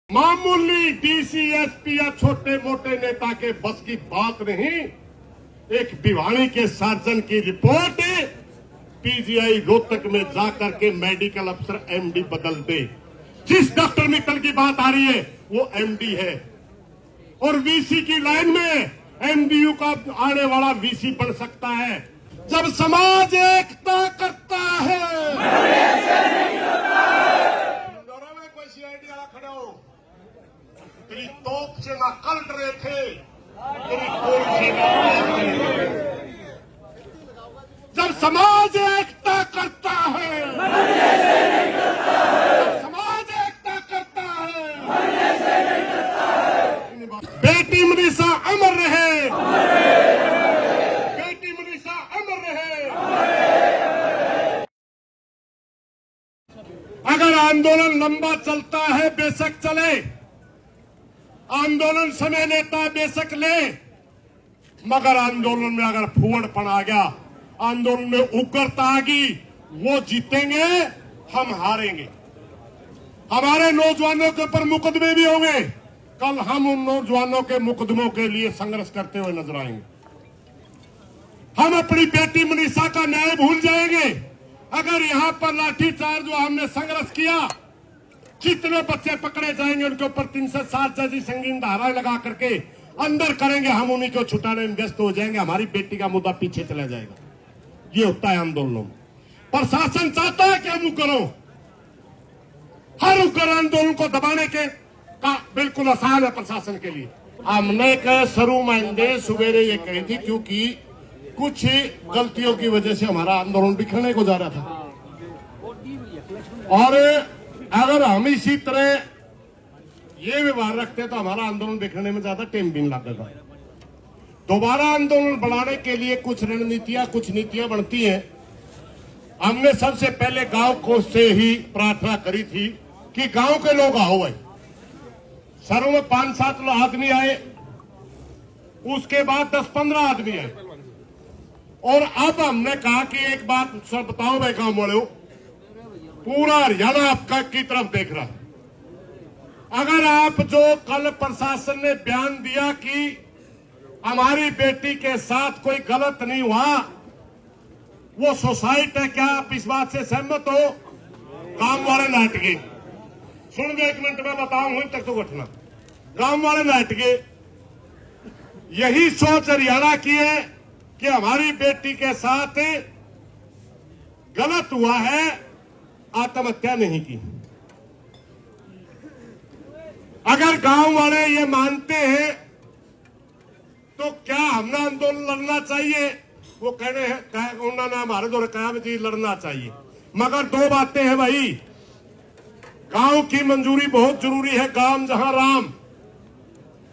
मामूली DC SP या छोटे मोटे नेता के बस की बात नहीं। एक भिवानी के सर्जन की रिपोर्ट पीजीआई रोहतक में जाकर के मेडिकल अफसर एमडी बदल दे। जिस डॉक्टर मित्तल की बात आ रही है वो एमडी है और वीसी की लाइन में एमडीयू का आने वाला वीसी बन सकता है। जब समाज एकता करता है, में कोई सीआईडी वाला खड़े हो, तेरी तोप से ना कल रहे थे, तेरी कोई से ना। जब समाज एकता करता है, समाज एकता करता है, बेटी मनीषा अमर रहे, बेटी मनीषा अमर रहे। अगर आंदोलन लंबा चलता है बेशक चले, आंदोलन समय लेता बेशक ले, मगर आंदोलन में अगर फूहड़पन आ गया, आंदोलन में उग्रता आ गई, वो जीतेंगे, हम हारेंगे। हमारे नौजवानों के ऊपर मुकदमे भी होंगे। कल हम उन नौजवानों के मुकदमों के लिए संघर्ष करते हुए नजर आएंगे। हम अपनी बेटी मनीषा का न्याय भूल जाएंगे अगर यहां पर लाठीचार्ज जो हमने संघर्ष किया, जितने बच्चे पकड़े जाएंगे उनके ऊपर 360 जैसी संगीन धाराएं लगा करके अंदर करेंगे, हम उन्हीं को छुटाने में व्यस्त हो जाएंगे। हमारी बेटी का मुद्दा पीछे चला जाएगा। ये होता है आंदोलनों में। प्रशासन चाहता है कि हम उग्र, हर उग्र आंदोलन को दबाने के का बिल्कुल आसान है प्रशासन के लिए। हमने कहा शुरू में सवेरे ये कही थी क्योंकि कुछ गलतियों की वजह से हमारा आंदोलन बिखरने को जा रहा था, और अगर हम इसी तरह ये व्यवहार रखते तो हमारा आंदोलन बिखरने में ज्यादा टाइम भी नहीं लगेगा। दोबारा आंदोलन बढ़ाने के लिए कुछ रणनीतियां, कुछ नीतियां बनती हैं। हमने सबसे पहले गांव को से ही प्रार्थना करी थी कि गांव के लोग आओ भाई। शहरों में 5-7 आदमी आए, उसके बाद 10-15 आदमी आए, और अब हमने कहा कि एक बात सर बताओ भाई गांव वालों, पूरा हरियाणा आपका की तरफ देख रहा है। अगर आप जो कल प्रशासन ने बयान दिया कि हमारी बेटी के साथ कोई गलत नहीं हुआ, वो सुसाइट है, क्या आप इस बात से सहमत हो? गांव वाले नाट गए। सुन गए, 1 मिनट में बताऊंगा तक तो घटना। गांव वाले नाट गए। यही सोच हरियाणा की है कि हमारी बेटी के साथ गलत हुआ है, आत्महत्या नहीं की। अगर गांव वाले ये मानते हैं तो क्या हमने आंदोलन लड़ना चाहिए? वो कहने हैं, उन्होंने हमारे द्वारा कहा जी लड़ना चाहिए, मगर 2 बातें हैं भाई। गांव की मंजूरी बहुत जरूरी है, गांव जहां राम।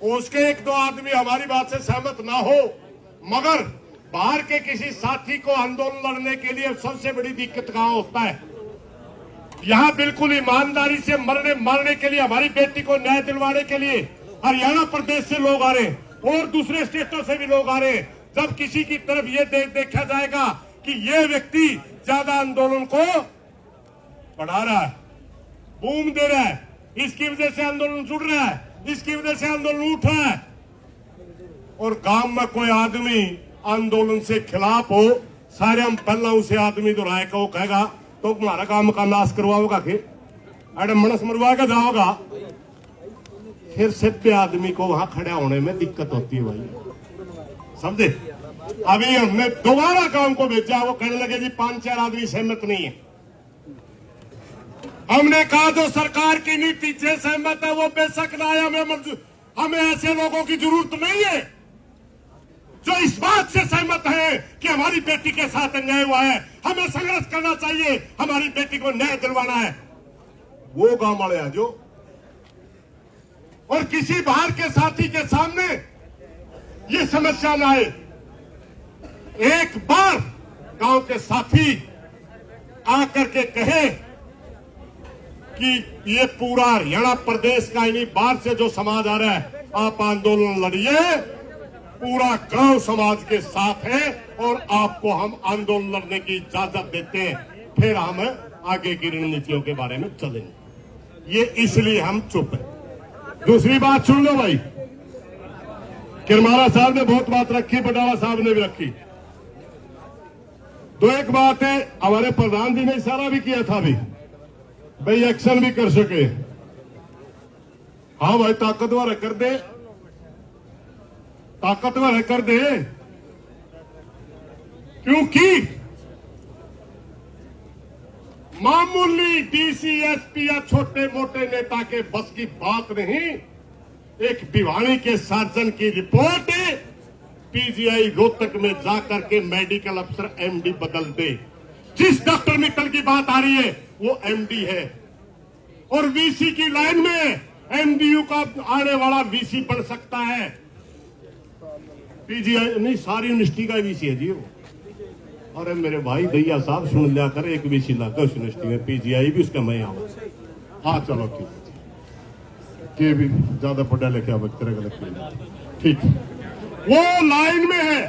उसके 1-2 आदमी हमारी बात से सहमत ना हो, मगर बाहर के किसी साथी को आंदोलन लड़ने के लिए सबसे बड़ी दिक्कत कहां होता है? यहां बिल्कुल ईमानदारी से मरने के लिए, हमारी बेटी को न्याय दिलवाने के लिए हरियाणा प्रदेश से लोग आ रहे हैं और दूसरे स्टेटों से भी लोग आ रहे हैं। जब किसी की तरफ ये देखा जाएगा कि ये व्यक्ति ज्यादा आंदोलन को बढ़ा रहा है, बूम दे रहा है, इसकी वजह से आंदोलन जुड़ रहा है, इसकी वजह से आंदोलन उठ रहा है, और गांव में कोई आदमी आंदोलन से खिलाफ हो, सारे हम पहला उसे आदमी दोहराए का वो कहेगा तो तुम्हारा काम का नाश करवाओगा, अरे मनस मरवा के जाओगा, फिर सभ्य आदमी को वहां खड़ा होने में दिक्कत होती है भाई, समझे? अभी हमने दोबारा गांव को भेजा, वो कहने लगे जी 5-4 आदमी सहमत नहीं है। हमने कहा जो सरकार की नीति से सहमत है वो बेशक ना आए, हमें ऐसे लोगों की जरूरत नहीं है जो इस बात से सहमत है कि हमारी बेटी के साथ अन्याय हुआ है, हमें संघर्ष करना चाहिए, हमारी बेटी को न्याय दिलवाना है। वो गांव वाले हैं जो, और किसी बाहर के साथी के सामने ये समस्या ना आए। एक बार गांव के साथी आकर के कहे कि ये पूरा हरियाणा प्रदेश का इन्हीं बाहर से जो समाज आ रहा है, आप आंदोलन लड़िए, पूरा गांव समाज के साथ है और आपको हम आंदोलन लड़ने की इजाजत देते हैं, फिर हम आगे की रणनीतियों के बारे में चलेंगे। ये इसलिए हम चुप हैं। दूसरी बात सुन लो भाई, किरमारा साहब ने बहुत बात रखी, बटाला साहब ने भी रखी। तो एक बात है, हमारे प्रधान जी ने इशारा भी किया था भाई एक्शन भी कर सके। हाँ भाई, ताकतवर है, कर दे, ताकतवर है, कर दे। क्योंकि मामूली डीसी एसपी या छोटे मोटे नेता के बस की बात नहीं। एक भिवानी के सर्जन की रिपोर्ट है, पीजीआई रोहतक में जाकर के मेडिकल अफसर एमडी बदल दे। जिस डॉक्टर मित्तल की बात आ रही है वो एमडी है, और वीसी की लाइन में एमडीयू का आने वाला वीसी बन सकता है। पीजीआई नहीं, सारी यूनिवर्सिटी का वीसी है जी वो। अरे मेरे भाई दैया साहब सुन लिया कर, एक वीसी लगा उस यूनिवर्सिटी में, पीजीआई भी उसका मैं आऊं। हाँ चलो ठीक है, के भी ज्यादा पढ़ा लिखा बच्चे गलत ठीक, वो लाइन में है।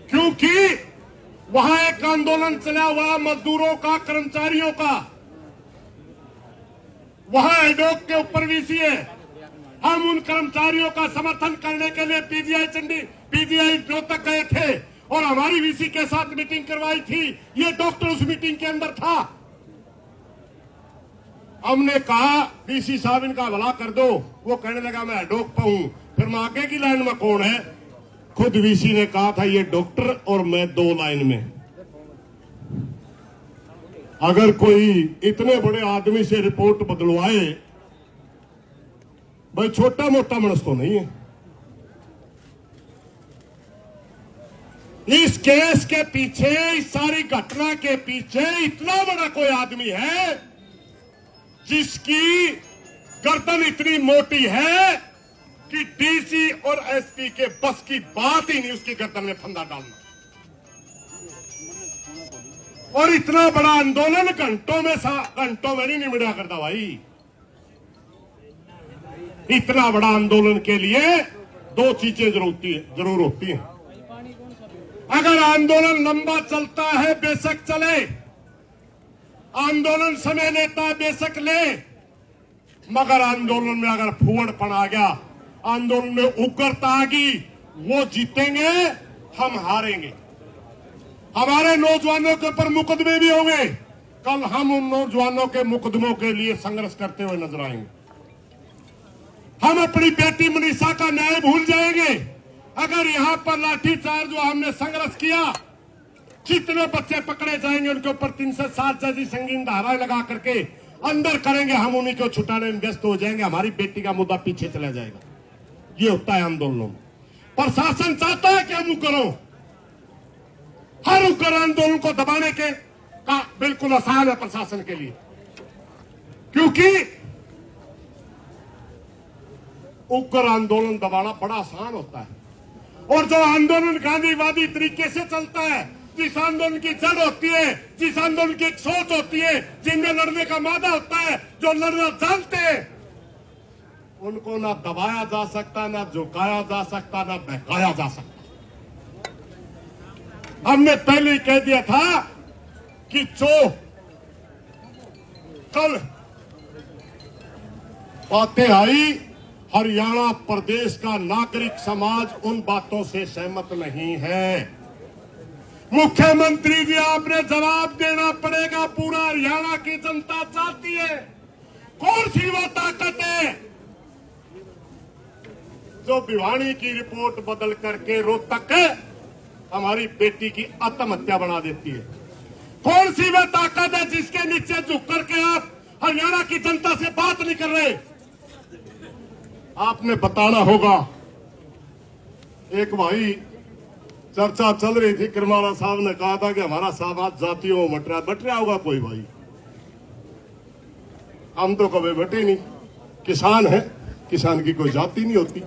क्योंकि वहां एक आंदोलन चला हुआ मजदूरों का, कर्मचारियों का, वहां एडोक के ऊपर वीसी है। हम उन कर्मचारियों का समर्थन करने के लिए पीजीआई रोहतक गए थे और हमारी वीसी के साथ मीटिंग करवाई थी। ये डॉक्टर उस मीटिंग के अंदर था। हमने कहा वीसी साहब इनका भला कर दो, वो कहने लगा मैं एडोक पे हूं। फिर मैं आगे की लाइन में कौन है? खुद वीसी ने कहा था ये डॉक्टर और मैं 2 लाइन में। अगर कोई इतने बड़े आदमी से रिपोर्ट बदलवाए, भाई छोटा मोटा मनुष्य तो नहीं है। इस केस के पीछे, इस सारी घटना के पीछे इतना बड़ा कोई आदमी है जिसकी गर्दन इतनी मोटी है कि डीसी और एसपी के बस की बात ही नहीं उसकी गर्दन में फंदा डालना। और इतना बड़ा आंदोलन घंटों में नहीं निमटा करता भाई। इतना बड़ा आंदोलन के लिए 2 चीजें जरूर होती हैं। अगर आंदोलन लंबा चलता है बेशक चले, आंदोलन समय लेता है बेशक ले, मगर आंदोलन में अगर फूहड़पन आ गया, आंदोलन में उग्रता आ गई, वो जीतेंगे, हम हारेंगे। हमारे नौजवानों के ऊपर मुकदमे भी होंगे। कल हम उन नौजवानों के मुकदमों के लिए संघर्ष करते हुए नजर आएंगे। हम अपनी बेटी मनीषा का न्याय भूल जाएंगे अगर यहां पर लाठीचार्ज जो हमने संघर्ष किया, जितने बच्चे पकड़े जाएंगे उनके ऊपर 360 जैसी संगीन धाराएं लगा करके अंदर करेंगे, हम उन्हीं को छुटाने में व्यस्त हो जाएंगे। हमारी बेटी का मुद्दा पीछे चला जाएगा। ये होता है आंदोलनों में। प्रशासन चाहता है कि हम करो, हर उग्र आंदोलन को दबाने के का बिल्कुल आसान है प्रशासन के लिए, क्योंकि उग्र आंदोलन दबाना बड़ा आसान होता है। और जो आंदोलन गांधीवादी तरीके से चलता है, जिस आंदोलन की जड़ होती है, जिस आंदोलन की एक सोच होती है, जिनमें लड़ने का मादा होता है, जो लड़ना जानते हैं, उनको ना दबाया जा सकता, ना झुकाया जा सकता, ना बहकाया जा सकता। हमने पहले ही कह दिया था कि जो कल बातें आई, हरियाणा प्रदेश का नागरिक समाज उन बातों से सहमत नहीं है। मुख्यमंत्री जी, आपने जवाब देना पड़ेगा। पूरा हरियाणा की जनता चाहती है। कौन सी वो ताकत है जो भिवानी की रिपोर्ट बदल करके रोहतक हमारी बेटी की आत्महत्या बना देती है? कौन सी वह ताकत है जिसके नीचे झुक करके आप हरियाणा की जनता से बात नहीं कर रहे? आपने बताना होगा। एक भाई चर्चा चल रही थी, किरमारा साहब ने कहा था कि हमारा समाज जातियों में बट रहा होगा कोई भाई। हम तो कभी बटे नहीं, किसान है, किसान की कोई जाति नहीं होती।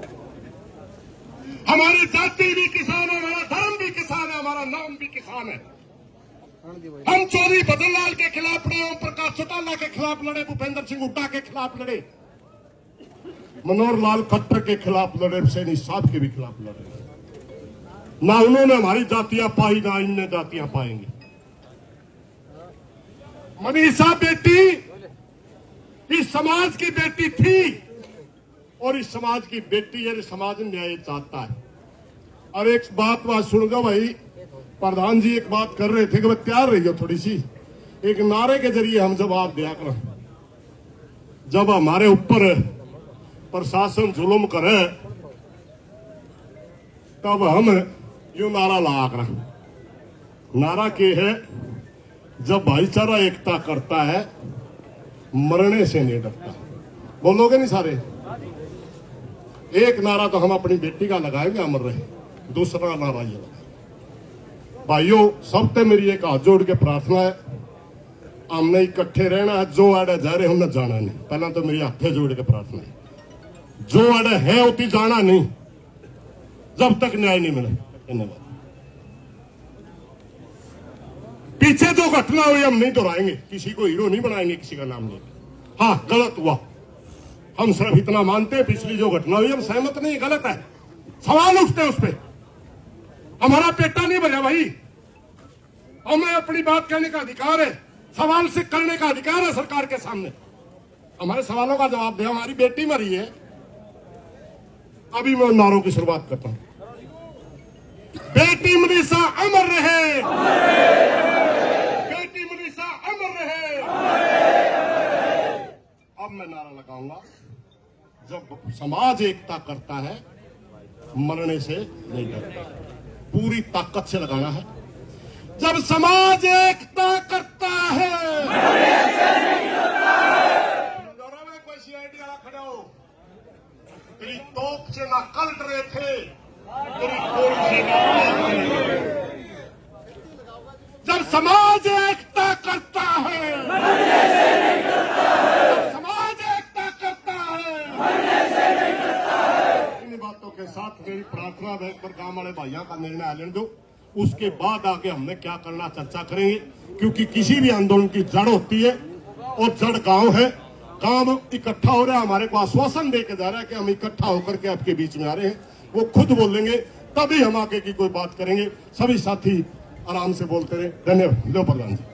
हमारी जाति भी किसान है, हमारा धर्म भी किसान है, हमारा नाम भी किसान है। हम चौधरी बदनलाल के खिलाफ लड़े, ओम प्रकाश चौटाला के खिलाफ लड़े, भूपेंद्र सिंह हुड्डा के खिलाफ लड़े, मनोहर लाल खट्टर के खिलाफ लड़े, सैनी साहब के भी खिलाफ लड़े। ना उन्होंने हमारी जातियां पाई, ना इनने जातियां पाएंगे। मनीषा बेटी इस समाज की बेटी थी और इस समाज की बेटी है, समाज न्याय चाहता है। और एक बात सुनगा भाई, प्रधान जी एक बात कर रहे थे कि भाई तैयार रहिए थोड़ी सी, एक नारे के जरिए हम जवाब दिया करें। जब हमारे ऊपर प्रशासन जुल्म करे तब हम यो नारा लगा कर, नारा के है, जब भाईचारा एकता करता है मरने से नहीं डरता। बोलोगे नहीं सारे? एक नारा तो हम अपनी बेटी का लगाएंगे, अमर रहे। दूसरा नारा ये लगाएंगे, भाइयों सबसे मेरी एक हाथ जोड़ के प्रार्थना है, हमने इकट्ठे रहना है। जो आड़े जा रहे हमने जाना नहीं। पहला तो मेरी हाथे जोड़ के प्रार्थना है, जो आड़े है उती जाना नहीं जब तक न्याय नहीं मिले। धन्यवाद। पीछे जो घटना हुई हम नहीं दोहराएंगे, किसी को हीरो नहीं बनाएंगे, किसी का नाम लेकर। हाँ गलत हुआ, हम सिर्फ इतना मानते हैं, पिछली जो घटना हुई हम सहमत नहीं, गलत है। सवाल उठते हैं उस पर, हमारा पेटा नहीं भरा भाई, हमें अपनी बात कहने का अधिकार है, सवाल से करने का अधिकार है सरकार के सामने। हमारे सवालों का जवाब दे। हमारी बेटी मरी है। अभी मैं नारों की शुरुआत करता हूं। बेटी मनीषा अमर रहे, बेटी मनीषा अमर रहे। अब मैं नारा लगाऊंगा, जब समाज एकता करता है मरने से नहीं डरता। पूरी ताकत से लगाना है। जब समाज एकता करता है मरने से नहीं डरता है। में कोई सीआईडी वाला खड़ा हो, तेरी तोप से ना कलट रहे थे, तेरी कोर से ना। जब समाज एकता करता है मरने से नहीं डरता है, समाज एकता करता है मरने से नहीं डरता है। इन बातों के साथ मेरी प्रार्थना है, पर गांव वाले भाइयों का निर्णय लेने दो, उसके बाद आगे हमने क्या करना चर्चा करेंगे। क्योंकि किसी भी आंदोलन की जड़ होती है और जड़ गांव है। गांव इकट्ठा हो रहा है, हमारे को आश्वासन देके जा रहा है कि हम इकट्ठा होकर के आपके बीच में आ रहे हैं। वो खुद बोलेंगे तभी हम आगे की कोई बात करेंगे। सभी साथी आराम से बोलते रहे। धन्यवाद। लो प्रधान जी।